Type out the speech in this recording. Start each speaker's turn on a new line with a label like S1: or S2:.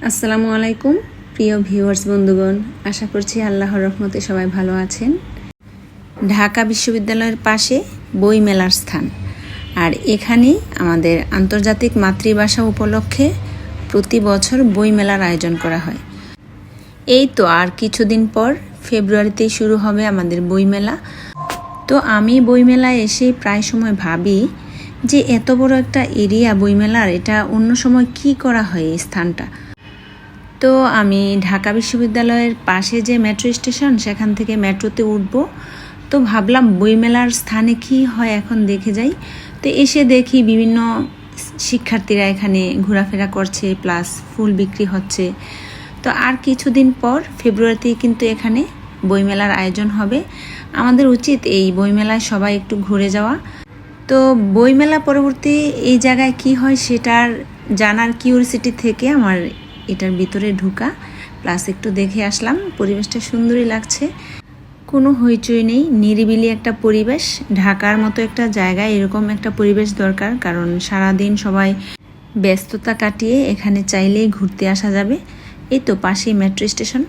S1: আসসালামু আলাইকুম প্রিয় ভিউয়ার্স বন্ধুগণ, আশা করছি আল্লাহর রহমতে সবাই ভালো আছেন। ঢাকা বিশ্ববিদ্যালয়ের পাশে বইমেলার স্থান, আর এখানে আমাদের আন্তর্জাতিক মাতৃভাষা উপলক্ষে প্রতি বছর বইমেলার আয়োজন করা হয়। এই তো আর কিছুদিন পর ফেব্রুয়ারিতেই শুরু হবে আমাদের বইমেলা। তো আমি বইমেলায় এসে প্রায় সময় ভাবি যে এত বড় একটা এরিয়া বইমেলার, এটা অন্য সময় কি করা হয় এই স্থানটা। তো আমি ঢাকা বিশ্ববিদ্যালয়ের পাশে যে মেট্রো স্টেশন, সেখান থেকে মেট্রোতে উঠবো। তো ভাবলাম বইমেলার স্থানে কি হয় এখন দেখে যাই। তো এসে দেখি বিভিন্ন শিক্ষার্থীরা এখানে ঘোরাফেরা করছে, প্লাস ফুল বিক্রি হচ্ছে। তো আর কিছুদিন পর ফেব্রুয়ারিতে কিন্তু এখানে বইমেলার আয়োজন হবে। আমাদের উচিত এই বইমেলায় সবাই একটু ঘুরে যাওয়া। তো বইমেলা পরবর্তী এই জায়গায় কি হয় সেটার জানার কিউরিসিটি থেকে আমার এটার ভিতরে ঢুকা, প্লাস একটু দেখে আসলাম। পরিবেশটা সুন্দরই লাগছে, কোনো হইচই নেই, নিরিবিলি একটা পরিবেশ। ঢাকার মতো একটা জায়গায় এরকম একটা পরিবেশ দরকার, কারণ সারাদিন সবাই ব্যস্ততা কাটিয়ে এখানে চাইলেই ঘুরতে আসা যাবে। এই তো পাশেই মেট্রো স্টেশন।